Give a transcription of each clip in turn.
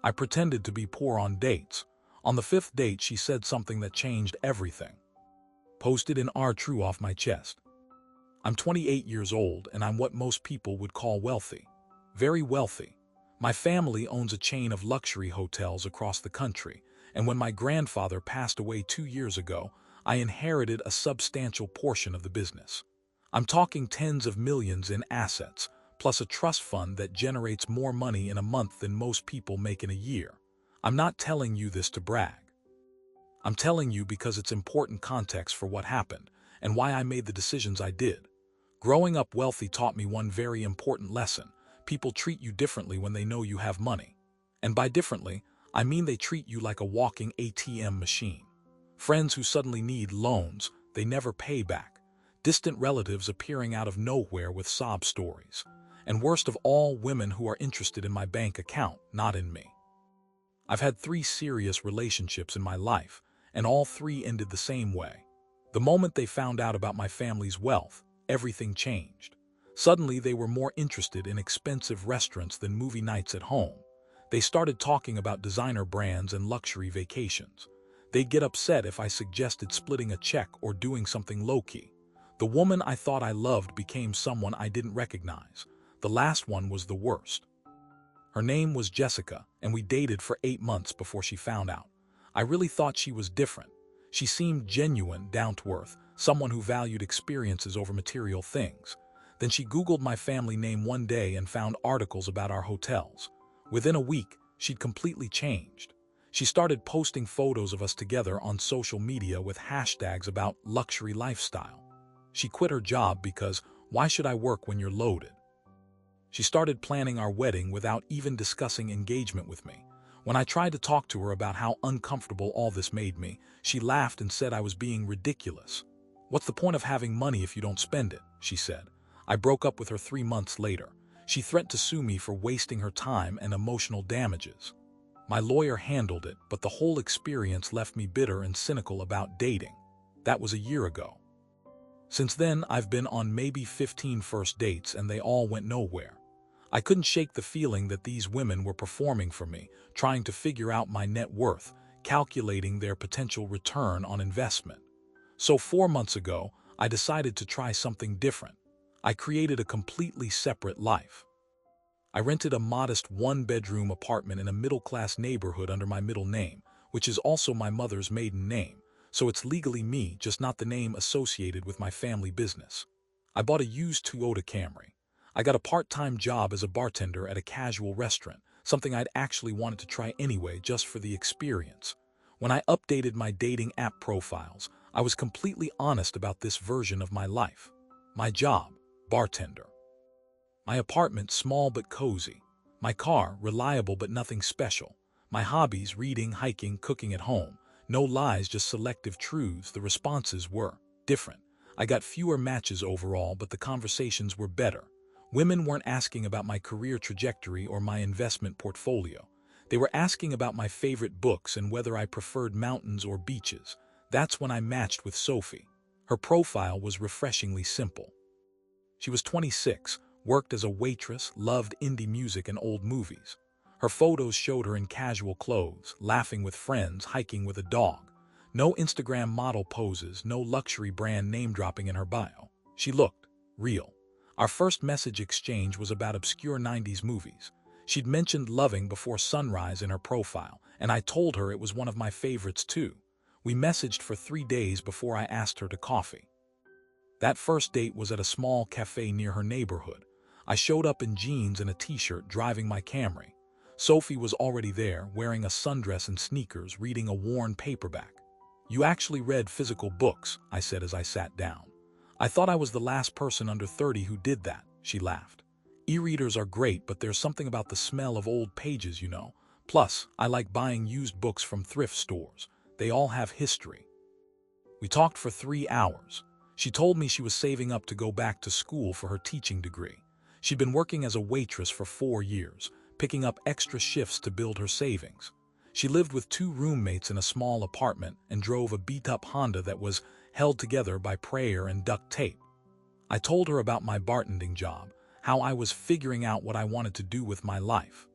I pretended to be poor on dates. On the fifth date, she said something that changed everything. Posted in our TrueOffMyChest. I'm 28 years old and I'm what most people would call wealthy. Very wealthy. My family owns a chain of luxury hotels across the country, and when my grandfather passed away 2 years ago, I inherited a substantial portion of the business. I'm talking tens of millions in assets, plus a trust fund that generates more money in a month than most people make in a year. I'm not telling you this to brag. I'm telling you because it's important context for what happened and why I made the decisions I did. Growing up wealthy taught me one very important lesson. People treat you differently when they know you have money. And by differently, I mean they treat you like a walking ATM machine. Friends who suddenly need loans they never pay back. Distant relatives appearing out of nowhere with sob stories. And worst of all, women who are interested in my bank account, not in me. I've had 3 serious relationships in my life, and all 3 ended the same way. The moment they found out about my family's wealth, everything changed. Suddenly, they were more interested in expensive restaurants than movie nights at home. They started talking about designer brands and luxury vacations. They'd get upset if I suggested splitting a check or doing something low-key. The woman I thought I loved became someone I didn't recognize. The last one was the worst. Her name was Jessica, and we dated for 8 months before she found out. I really thought she was different. She seemed genuine, down-to-earth, someone who valued experiences over material things. Then she Googled my family name one day and found articles about our hotels. Within a week, she'd completely changed. She started posting photos of us together on social media with hashtags about luxury lifestyle. She quit her job because, why should I work when you're loaded? She started planning our wedding without even discussing engagement with me. When I tried to talk to her about how uncomfortable all this made me, she laughed and said I was being ridiculous. What's the point of having money if you don't spend it? She said. I broke up with her 3 months later. She threatened to sue me for wasting her time and emotional damages. My lawyer handled it, but the whole experience left me bitter and cynical about dating. That was a year ago. Since then, I've been on maybe 15 first dates and they all went nowhere. I couldn't shake the feeling that these women were performing for me, trying to figure out my net worth, calculating their potential return on investment. So 4 months ago, I decided to try something different. I created a completely separate life. I rented a modest 1-bedroom apartment in a middle-class neighborhood under my middle name, which is also my mother's maiden name, so it's legally me, just not the name associated with my family business. I bought a used Toyota Camry. I got a part-time job as a bartender at a casual restaurant, something I'd actually wanted to try anyway just for the experience. When I updated my dating app profiles, I was completely honest about this version of my life. My job, bartender. My apartment, small but cozy. My car, reliable but nothing special. My hobbies, reading, hiking, cooking at home. No lies, just selective truths. The responses were different. I got fewer matches overall, but the conversations were better. Women weren't asking about my career trajectory or my investment portfolio. They were asking about my favorite books and whether I preferred mountains or beaches. That's when I matched with Sophie. Her profile was refreshingly simple. She was 26, worked as a waitress, loved indie music and old movies. Her photos showed her in casual clothes, laughing with friends, hiking with a dog. No Instagram model poses, no luxury brand name-dropping in her bio. She looked real. Our first message exchange was about obscure 90s movies. She'd mentioned Loving Before Sunrise in her profile, and I told her it was one of my favorites too. We messaged for 3 days before I asked her to coffee. That first date was at a small cafe near her neighborhood. I showed up in jeans and a t-shirt, driving my Camry. Sophie was already there, wearing a sundress and sneakers, reading a worn paperback. "You actually read physical books," I said as I sat down. "I thought I was the last person under 30 who did that," she laughed. "E-readers are great, but there's something about the smell of old pages, you know. Plus, I like buying used books from thrift stores. They all have history." We talked for 3 hours. She told me she was saving up to go back to school for her teaching degree. She'd been working as a waitress for 4 years, picking up extra shifts to build her savings. She lived with 2 roommates in a small apartment and drove a beat-up Honda that was held together by prayer and duct tape. I told her about my bartending job, how I was figuring out what I wanted to do with my life.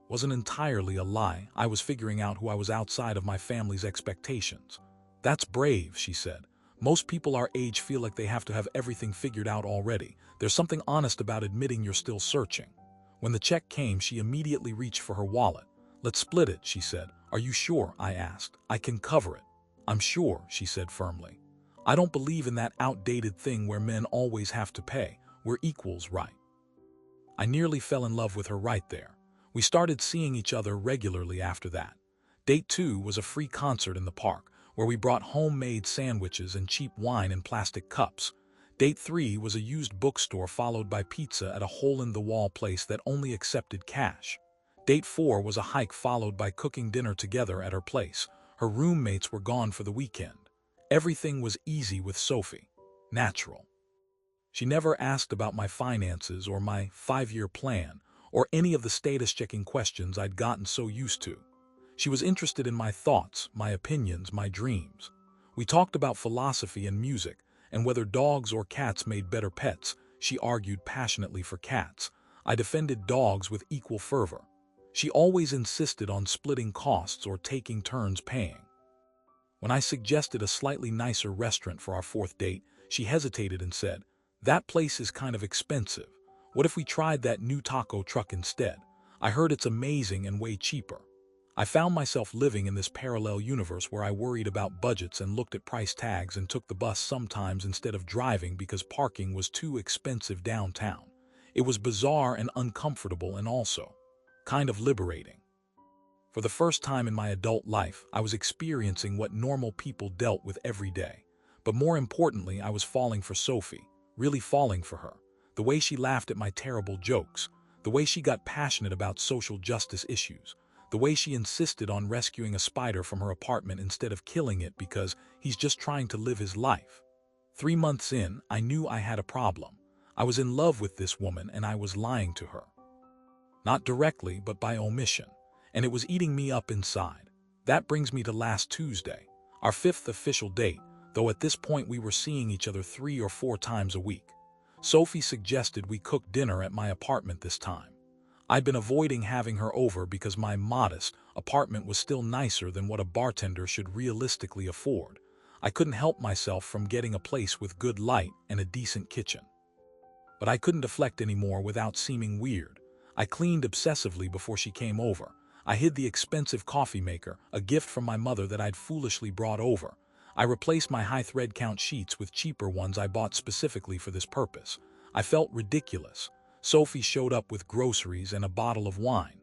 wasn't entirely a lie. I was figuring out who I was outside of my family's expectations. That's brave, she said. Most people our age feel like they have to have everything figured out already. There's something honest about admitting you're still searching. When the check came, she immediately reached for her wallet. Let's split it, she said. Are you sure? I asked. I can cover it. I'm sure, she said firmly. I don't believe in that outdated thing where men always have to pay. We're equals, right? I nearly fell in love with her right there. We started seeing each other regularly after that. Date 2 was a free concert in the park, where we brought homemade sandwiches and cheap wine in plastic cups. Date 3 was a used bookstore followed by pizza at a hole-in-the-wall place that only accepted cash. Date 4 was a hike followed by cooking dinner together at her place. Her roommates were gone for the weekend. Everything was easy with Sophie. Natural. She never asked about my finances or my 5-year plan or any of the status-checking questions I'd gotten so used to. She was interested in my thoughts, my opinions, my dreams. We talked about philosophy and music, and whether dogs or cats made better pets. She argued passionately for cats. I defended dogs with equal fervor. She always insisted on splitting costs or taking turns paying. When I suggested a slightly nicer restaurant for our 4th date, she hesitated and said, "That place is kind of expensive. What if we tried that new taco truck instead? I heard it's amazing and way cheaper." I found myself living in this parallel universe where I worried about budgets and looked at price tags and took the bus sometimes instead of driving because parking was too expensive downtown. It was bizarre and uncomfortable and also kind of liberating. For the first time in my adult life, I was experiencing what normal people dealt with every day. But more importantly, I was falling for Sophie, really falling for her. The way she laughed at my terrible jokes, the way she got passionate about social justice issues, the way she insisted on rescuing a spider from her apartment instead of killing it because he's just trying to live his life. 3 months in, I knew I had a problem. I was in love with this woman and I was lying to her. Not directly, but by omission. And it was eating me up inside. That brings me to last Tuesday, our 5th official date, though at this point we were seeing each other 3 or 4 times a week. Sophie suggested we cook dinner at my apartment this time. I'd been avoiding having her over because my modest apartment was still nicer than what a bartender should realistically afford. I couldn't help myself from getting a place with good light and a decent kitchen. But I couldn't deflect anymore without seeming weird. I cleaned obsessively before she came over. I hid the expensive coffee maker, a gift from my mother that I'd foolishly brought over. I replaced my high thread count sheets with cheaper ones I bought specifically for this purpose. I felt ridiculous. Sophie showed up with groceries and a bottle of wine.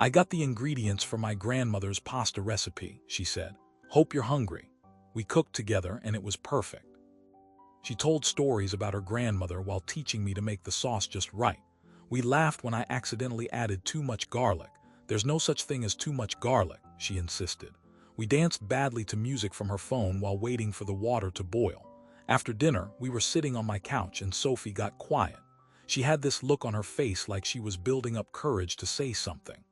"I got the ingredients for my grandmother's pasta recipe," she said. "Hope you're hungry." We cooked together and it was perfect. She told stories about her grandmother while teaching me to make the sauce just right. We laughed when I accidentally added too much garlic. "There's no such thing as too much garlic," she insisted. We danced badly to music from her phone while waiting for the water to boil. After dinner, we were sitting on my couch and Sophie got quiet. She had this look on her face like she was building up courage to say something.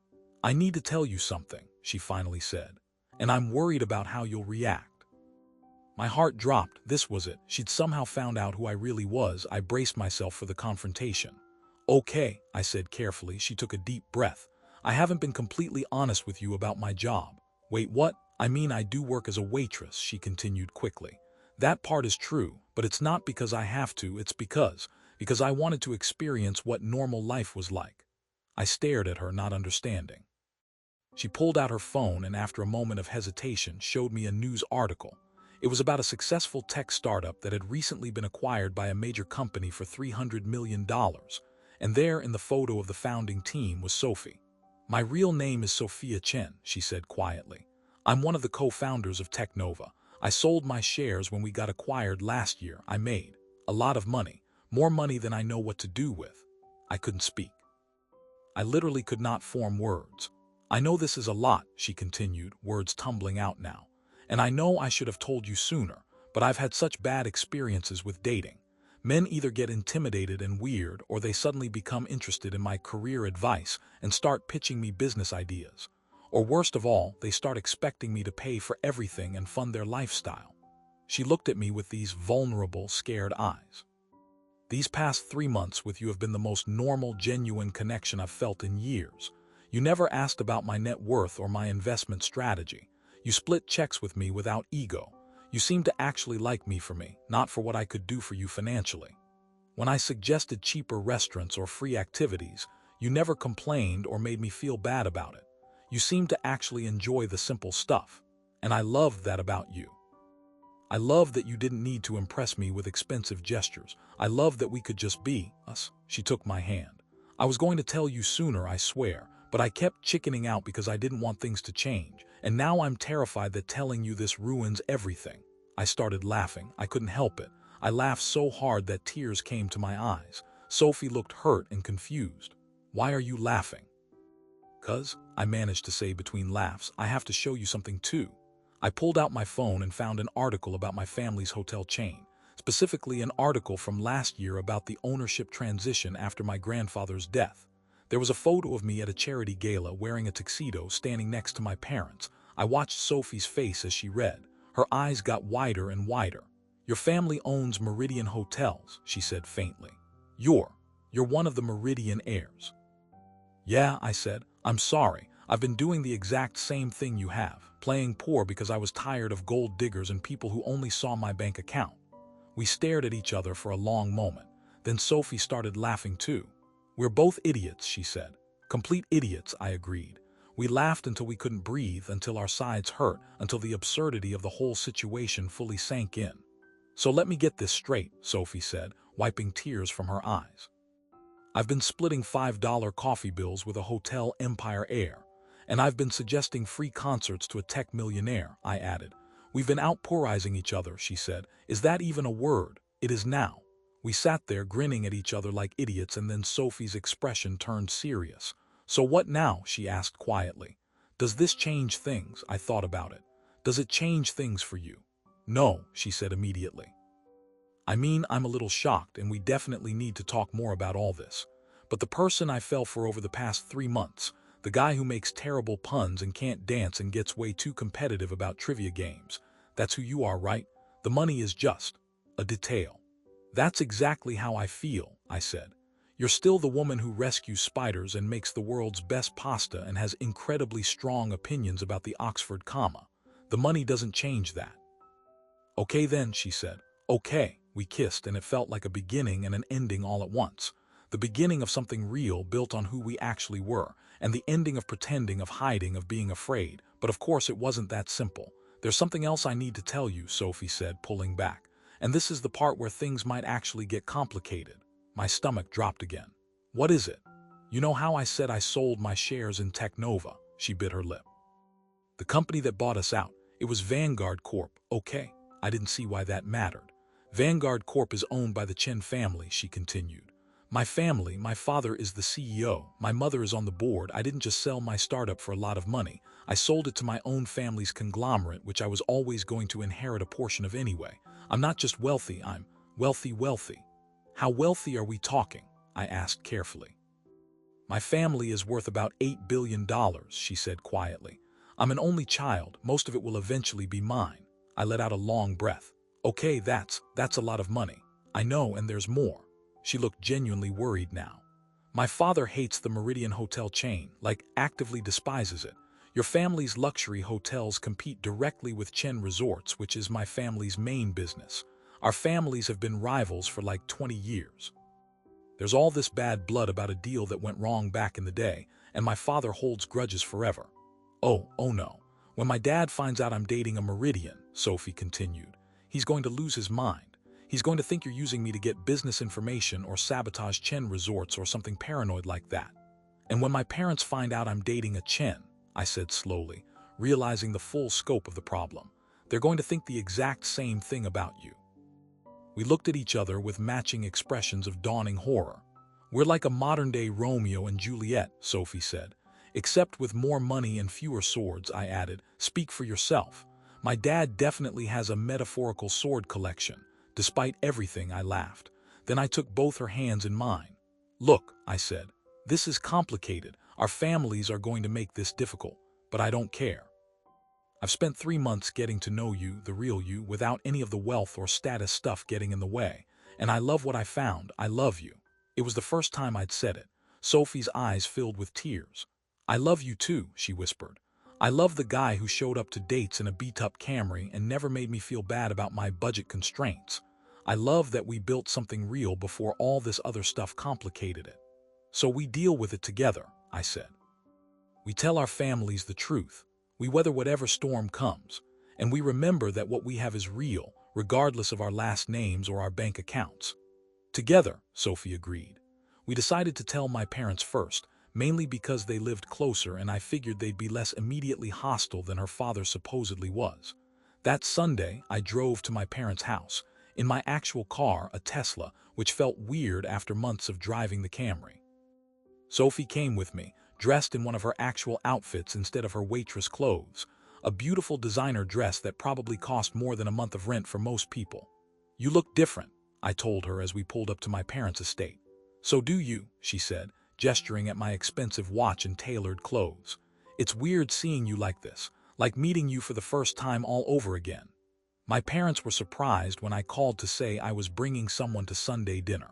"I need to tell you something," she finally said, "and I'm worried about how you'll react." My heart dropped. This was it. She'd somehow found out who I really was. I braced myself for the confrontation. "Okay," I said carefully. She took a deep breath. "I haven't been completely honest with you about my job." "Wait, what?" "I mean, I do work as a waitress," she continued quickly. "That part is true, but it's not because I have to, it's because I wanted to experience what normal life was like." I stared at her, not understanding. She pulled out her phone and after a moment of hesitation showed me a news article. It was about a successful tech startup that had recently been acquired by a major company for $300 million, and there in the photo of the founding team was Sophie. "My real name is Sophia Chen," she said quietly. "I'm one of the co-founders of Technova. I sold my shares when we got acquired last year. I made a lot of money, more money than I know what to do with." I couldn't speak. I literally could not form words. "I know this is a lot," she continued, words tumbling out now. "And I know I should have told you sooner, but I've had such bad experiences with dating. Men either get intimidated and weird or they suddenly become interested in my career advice and start pitching me business ideas. Or worst of all, they start expecting me to pay for everything and fund their lifestyle." She looked at me with these vulnerable, scared eyes. "These past 3 months with you have been the most normal, genuine connection I've felt in years. You never asked about my net worth or my investment strategy. You split checks with me without ego. You seemed to actually like me for me, not for what I could do for you financially. When I suggested cheaper restaurants or free activities, you never complained or made me feel bad about it. You seemed to actually enjoy the simple stuff. And I loved that about you. I loved that you didn't need to impress me with expensive gestures. I loved that we could just be us. She took my hand. I was going to tell you sooner, I swear, but I kept chickening out because I didn't want things to change. And now I'm terrified that telling you this ruins everything. I started laughing. I couldn't help it. I laughed so hard that tears came to my eyes. Sophie looked hurt and confused. Why are you laughing? 'Cause, I managed to say between laughs, I have to show you something too. I pulled out my phone and found an article about my family's hotel chain, specifically an article from last year about the ownership transition after my grandfather's death. There was a photo of me at a charity gala wearing a tuxedo standing next to my parents. I watched Sophie's face as she read. Her eyes got wider and wider. Your family owns Meridian Hotels, she said faintly. You're one of the Meridian heirs. Yeah, I said. I'm sorry. I've been doing the exact same thing you have, playing poor because I was tired of gold diggers and people who only saw my bank account. We stared at each other for a long moment. Then Sophie started laughing too. We're both idiots, she said. Complete idiots, I agreed. We laughed until we couldn't breathe, until our sides hurt, until the absurdity of the whole situation fully sank in. So let me get this straight, Sophie said, wiping tears from her eyes. I've been splitting $5 coffee bills with a hotel empire heir, and I've been suggesting free concerts to a tech millionaire, I added. We've been outpourizing each other, she said. Is that even a word? It is now. We sat there grinning at each other like idiots, and then Sophie's expression turned serious. So what now? She asked quietly. Does this change things? I thought about it. Does it change things for you? No, she said immediately. I mean, I'm a little shocked, and we definitely need to talk more about all this. But the person I fell for over the past 3 months, the guy who makes terrible puns and can't dance and gets way too competitive about trivia games, that's who you are, right? The money is just a detail. That's exactly how I feel, I said. You're still the woman who rescues spiders and makes the world's best pasta and has incredibly strong opinions about the Oxford comma. The money doesn't change that. Okay then, she said. Okay. We kissed, and it felt like a beginning and an ending all at once. The beginning of something real built on who we actually were, and the ending of pretending, of hiding, of being afraid. But of course it wasn't that simple. There's something else I need to tell you, Sophie said, pulling back. And this is the part where things might actually get complicated. My stomach dropped again. What is it? You know how I said I sold my shares in Technova? She bit her lip. The company that bought us out, it was Vanguard Corp, okay? I didn't see why that mattered. Vanguard Corp is owned by the Chen family, she continued. My family, my father is the CEO, my mother is on the board. I didn't just sell my startup for a lot of money. I sold it to my own family's conglomerate, which I was always going to inherit a portion of anyway. I'm not just wealthy, I'm wealthy. How wealthy are we talking? I asked carefully. My family is worth about $8 billion, she said quietly. I'm an only child, most of it will eventually be mine. I let out a long breath. Okay, that's a lot of money. I know, and there's more. She looked genuinely worried now. My father hates the Meridian hotel chain, like actively despises it. Your family's luxury hotels compete directly with Chen Resorts, which is my family's main business. Our families have been rivals for like 20 years. There's all this bad blood about a deal that went wrong back in the day, and my father holds grudges forever. Oh no. When my dad finds out I'm dating a Meridian, Sophie continued, he's going to lose his mind. He's going to think you're using me to get business information or sabotage Chen Resorts or something paranoid like that. And when my parents find out I'm dating a Chen, I said slowly, realizing the full scope of the problem, they're going to think the exact same thing about you. We looked at each other with matching expressions of dawning horror. We're like a modern-day Romeo and Juliet, Sophie said. Except with more money and fewer swords, I added. Speak for yourself. My dad definitely has a metaphorical sword collection. Despite everything, I laughed. Then I took both her hands in mine. Look, I said, this is complicated. Our families are going to make this difficult, but I don't care. I've spent 3 months getting to know you, the real you, without any of the wealth or status stuff getting in the way. And I love what I found. I love you. It was the first time I'd said it. Sophie's eyes filled with tears. I love you too, she whispered. I love the guy who showed up to dates in a beat-up Camry and never made me feel bad about my budget constraints. I love that we built something real before all this other stuff complicated it. So we deal with it together, I said. We tell our families the truth. We weather whatever storm comes. And we remember that what we have is real, regardless of our last names or our bank accounts. Together, Sophie agreed. We decided to tell my parents first, mainly because they lived closer and I figured they'd be less immediately hostile than her father supposedly was. That Sunday, I drove to my parents' house, in my actual car, a Tesla, which felt weird after months of driving the Camry. Sophie came with me, dressed in one of her actual outfits instead of her waitress clothes, a beautiful designer dress that probably cost more than a month of rent for most people. You look different, I told her as we pulled up to my parents' estate. So do you, she said, gesturing at my expensive watch and tailored clothes. It's weird seeing you like this, like meeting you for the first time all over again. My parents were surprised when I called to say I was bringing someone to Sunday dinner.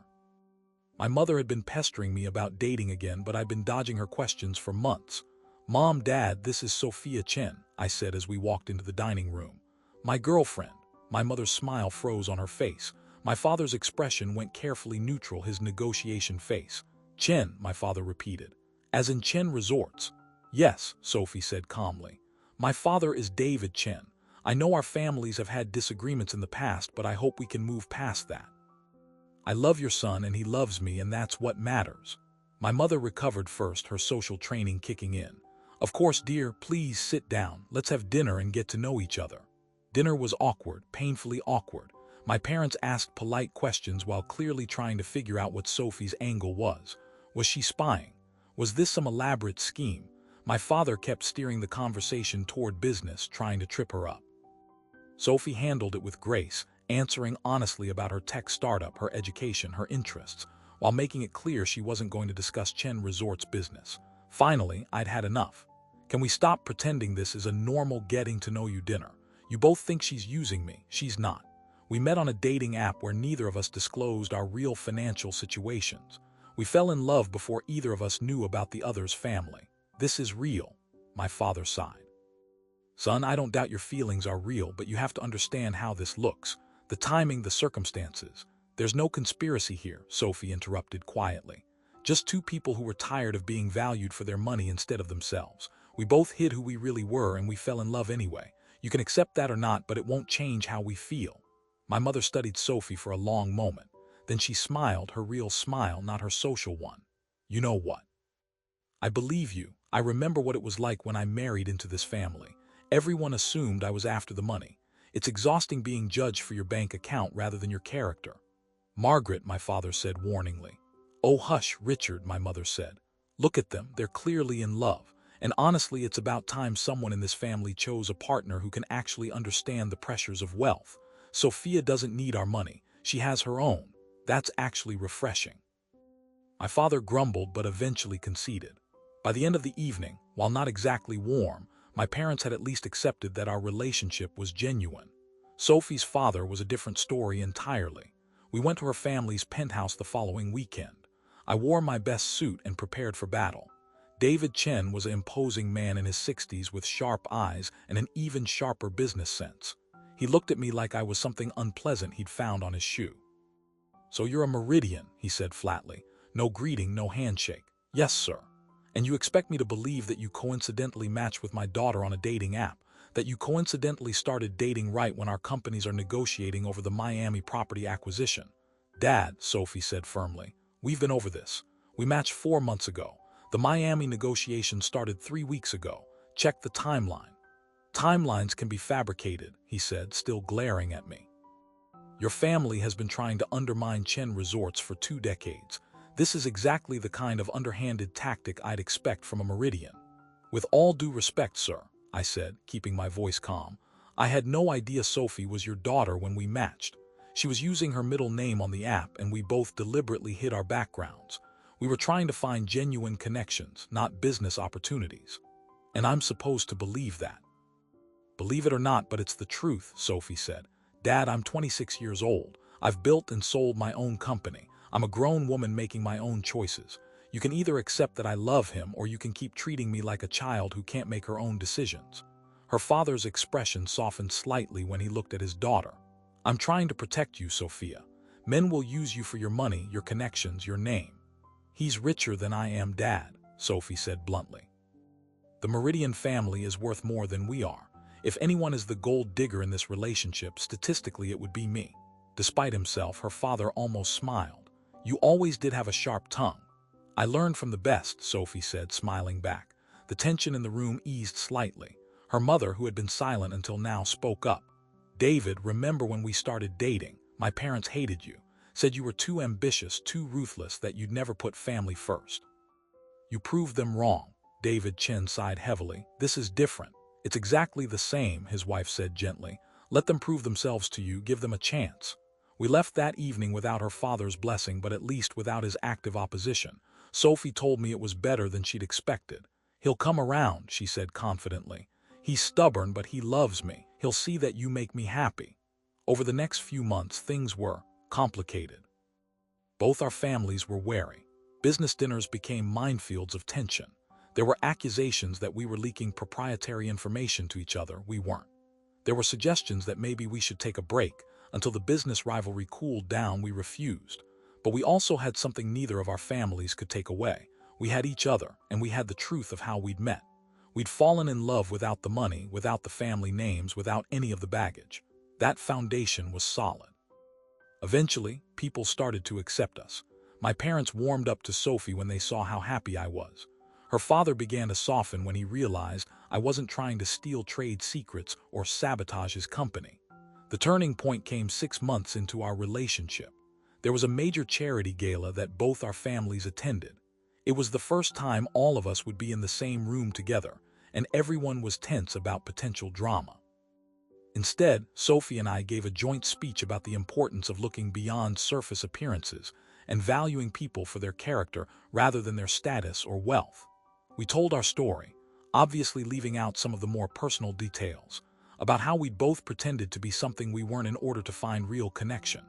My mother had been pestering me about dating again, but I'd been dodging her questions for months. Mom, Dad, this is Sophia Chen, I said as we walked into the dining room. My girlfriend. My mother's smile froze on her face. My father's expression went carefully neutral, his negotiation face. Chen, my father repeated. As in Chen Resorts? Yes, Sophie said calmly. My father is David Chen. I know our families have had disagreements in the past, but I hope we can move past that. I love your son and he loves me, and that's what matters. My mother recovered first, her social training kicking in. Of course, dear, please sit down. Let's have dinner and get to know each other. Dinner was awkward, painfully awkward. My parents asked polite questions while clearly trying to figure out what Sophie's angle was. Was she spying? Was this some elaborate scheme? My father kept steering the conversation toward business, trying to trip her up. Sophie handled it with grace, answering honestly about her tech startup, her education, her interests, while making it clear she wasn't going to discuss Chen Resort's business. Finally, I'd had enough. Can we stop pretending this is a normal getting-to-know-you dinner? You both think she's using me. She's not. We met on a dating app where neither of us disclosed our real financial situations. We fell in love before either of us knew about the other's family. This is real, my father sighed. Son, I don't doubt your feelings are real, but you have to understand how this looks. The timing, the circumstances. There's no conspiracy here, Sophie interrupted quietly. Just two people who were tired of being valued for their money instead of themselves. We both hid who we really were and we fell in love anyway. You can accept that or not, but it won't change how we feel. My mother studied Sophie for a long moment. Then she smiled, her real smile, not her social one. You know what? I believe you. I remember what it was like when I married into this family. Everyone assumed I was after the money. It's exhausting being judged for your bank account rather than your character. Margaret, my father said warningly. Oh, hush, Richard, my mother said. Look at them, they're clearly in love. And honestly, it's about time someone in this family chose a partner who can actually understand the pressures of wealth. Sophia doesn't need our money. She has her own. That's actually refreshing. My father grumbled but eventually conceded. By the end of the evening, while not exactly warm, my parents had at least accepted that our relationship was genuine. Sophie's father was a different story entirely. We went to her family's penthouse the following weekend. I wore my best suit and prepared for battle. David Chen was an imposing man in his 60s with sharp eyes and an even sharper business sense. He looked at me like I was something unpleasant he'd found on his shoe. So you're a Meridian, he said flatly. No greeting, no handshake. Yes, sir. And you expect me to believe that you coincidentally matched with my daughter on a dating app, that you coincidentally started dating right when our companies are negotiating over the Miami property acquisition. Dad, Sophie said firmly, we've been over this. We matched 4 months ago. The Miami negotiation started 3 weeks ago. Check the timeline. Timelines can be fabricated, he said, still glaring at me. Your family has been trying to undermine Chen Resorts for 2 decades. This is exactly the kind of underhanded tactic I'd expect from a Meridian. With all due respect, sir, I said, keeping my voice calm, I had no idea Sophie was your daughter when we matched. She was using her middle name on the app and we both deliberately hid our backgrounds. We were trying to find genuine connections, not business opportunities. And I'm supposed to believe that. Believe it or not, but it's the truth, Sophie said. Dad, I'm 26 years old. I've built and sold my own company. I'm a grown woman making my own choices. You can either accept that I love him or you can keep treating me like a child who can't make her own decisions." Her father's expression softened slightly when he looked at his daughter. "I'm trying to protect you, Sophia. Men will use you for your money, your connections, your name." "He's richer than I am, Dad," Sophie said bluntly. "The Meridian family is worth more than we are. If anyone is the gold digger in this relationship, statistically it would be me." Despite himself, her father almost smiled. "You always did have a sharp tongue." "I learned from the best," Sophie said, smiling back. The tension in the room eased slightly. Her mother, who had been silent until now, spoke up. "David, remember when we started dating? My parents hated you, said you were too ambitious, too ruthless, that you'd never put family first. You proved them wrong." David Chen sighed heavily. "This is different. It's exactly the same," his wife said gently. "Let them prove themselves to you, give them a chance." We left that evening without her father's blessing, but at least without his active opposition. Sophie told me it was better than she'd expected. "He'll come around," she said confidently. "He's stubborn, but he loves me. He'll see that you make me happy." Over the next few months, things were complicated. Both our families were wary. Business dinners became minefields of tension. There were accusations that we were leaking proprietary information to each other. We weren't. There were suggestions that maybe we should take a break. Until the business rivalry cooled down, we refused. But we also had something neither of our families could take away. We had each other, and we had the truth of how we'd met. We'd fallen in love without the money, without the family names, without any of the baggage. That foundation was solid. Eventually, people started to accept us. My parents warmed up to Sophie when they saw how happy I was. Her father began to soften when he realized I wasn't trying to steal trade secrets or sabotage his company. The turning point came 6 months into our relationship. There was a major charity gala that both our families attended. It was the first time all of us would be in the same room together, and everyone was tense about potential drama. Instead, Sophie and I gave a joint speech about the importance of looking beyond surface appearances and valuing people for their character rather than their status or wealth. We told our story, obviously leaving out some of the more personal details, about how we'd both pretended to be something we weren't in order to find real connection.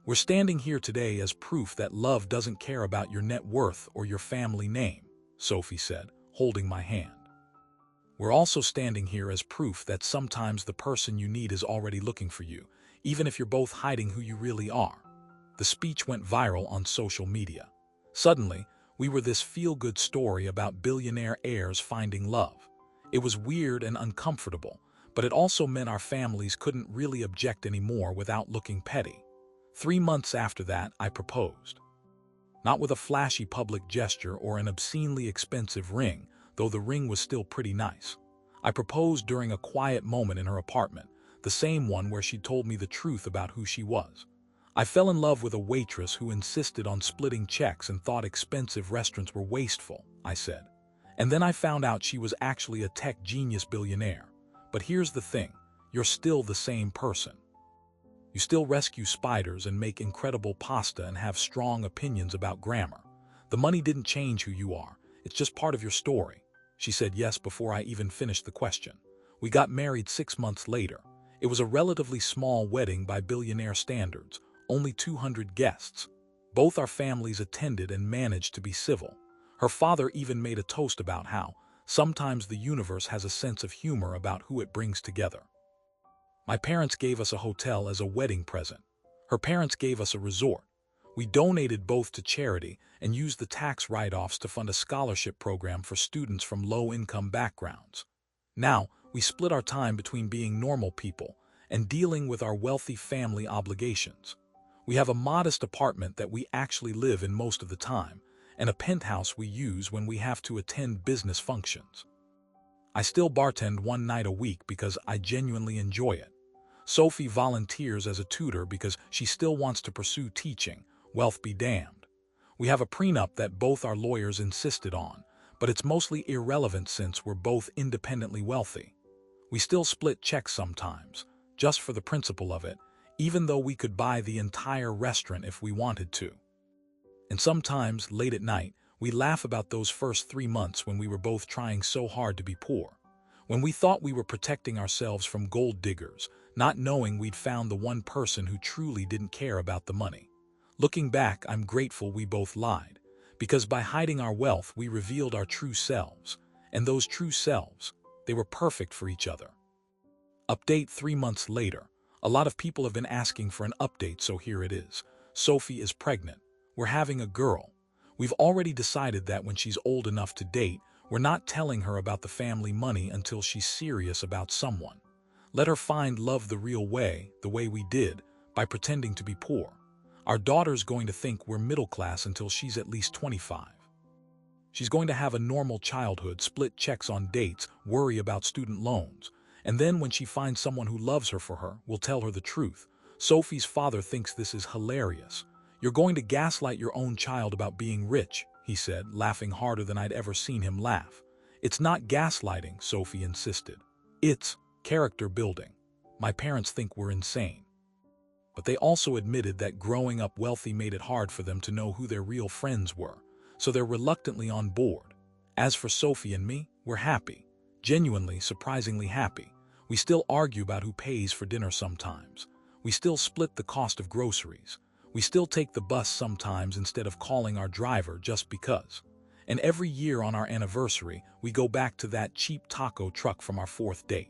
"We're standing here today as proof that love doesn't care about your net worth or your family name," Sophie said, holding my hand. "We're also standing here as proof that sometimes the person you need is already looking for you, even if you're both hiding who you really are." The speech went viral on social media. Suddenly, we were this feel-good story about billionaire heirs finding love. It was weird and uncomfortable, but it also meant our families couldn't really object anymore without looking petty. 3 months after that, I proposed. Not with a flashy public gesture or an obscenely expensive ring, though the ring was still pretty nice. I proposed during a quiet moment in her apartment, the same one where she told me the truth about who she was. I fell in love with a waitress who insisted on splitting checks and thought expensive restaurants were wasteful, I said. And then I found out she was actually a tech genius billionaire. But here's the thing, you're still the same person. You still rescue spiders and make incredible pasta and have strong opinions about grammar. The money didn't change who you are, it's just part of your story. She said yes before I even finished the question. We got married 6 months later. It was a relatively small wedding by billionaire standards, only 200 guests. Both our families attended and managed to be civil. Her father even made a toast about how sometimes the universe has a sense of humor about who it brings together. My parents gave us a hotel as a wedding present. Her parents gave us a resort. We donated both to charity and used the tax write-offs to fund a scholarship program for students from low-income backgrounds. Now, we split our time between being normal people and dealing with our wealthy family obligations. We have a modest apartment that we actually live in most of the time, and a penthouse we use when we have to attend business functions. I still bartend 1 night a week because I genuinely enjoy it. Sophie volunteers as a tutor because she still wants to pursue teaching, wealth be damned. We have a prenup that both our lawyers insisted on, but it's mostly irrelevant since we're both independently wealthy. We still split checks sometimes, just for the principle of it, even though we could buy the entire restaurant if we wanted to. And sometimes, late at night, we laugh about those first 3 months when we were both trying so hard to be poor. When we thought we were protecting ourselves from gold diggers, not knowing we'd found the one person who truly didn't care about the money. Looking back, I'm grateful we both lied, Because by hiding our wealth, we revealed our true selves. And those true selves, they were perfect for each other. Update 3 months later. A lot of people have been asking for an update, so here it is. Sophie is pregnant. We're having a girl. We've already decided that when she's old enough to date, we're not telling her about the family money until she's serious about someone. Let her find love the real way, the way we did, by pretending to be poor. Our daughter's going to think we're middle class until she's at least 25. She's going to have a normal childhood, split checks on dates, worry about student loans. And then when she finds someone who loves her for her, we'll tell her the truth. Sophie's father thinks this is hilarious. You're going to gaslight your own child about being rich, he said, laughing harder than I'd ever seen him laugh. It's not gaslighting, Sophie insisted. It's character building. My parents think we're insane. But they also admitted that growing up wealthy made it hard for them to know who their real friends were, so they're reluctantly on board. As for Sophie and me, we're happy. Genuinely, surprisingly happy. We still argue about who pays for dinner sometimes. We still split the cost of groceries. We still take the bus sometimes instead of calling our driver just because. And every year on our anniversary, we go back to that cheap taco truck from our 4th date.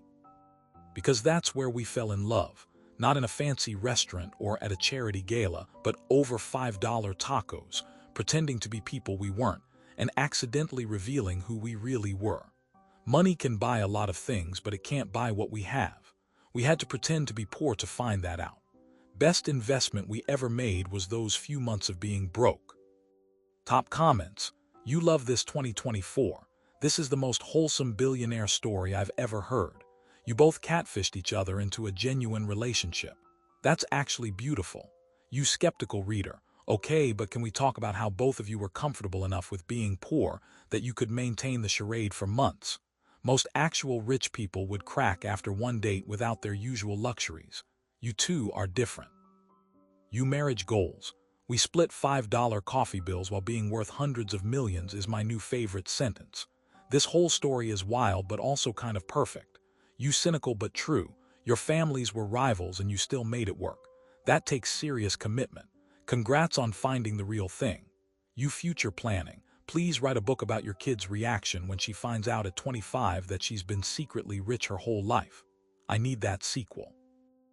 Because that's where we fell in love. Not in a fancy restaurant or at a charity gala, but over $5 tacos, pretending to be people we weren't, and accidentally revealing who we really were. Money can buy a lot of things, but it can't buy what we have. We had to pretend to be poor to find that out. Best investment we ever made was those few months of being broke. Top comments. You love this 2024. This is the most wholesome billionaire story I've ever heard. You both catfished each other into a genuine relationship. That's actually beautiful. You skeptical reader. Okay, but can we talk about how both of you were comfortable enough with being poor that you could maintain the charade for months? Most actual rich people would crack after one date without their usual luxuries. You two are different. You marriage goals. We split $5 coffee bills while being worth hundreds of millions is my new favorite sentence. This whole story is wild but also kind of perfect. You cynical but true. Your families were rivals and you still made it work. That takes serious commitment. Congrats on finding the real thing. You future planning. Please write a book about your kid's reaction when she finds out at 25 that she's been secretly rich her whole life. I need that sequel.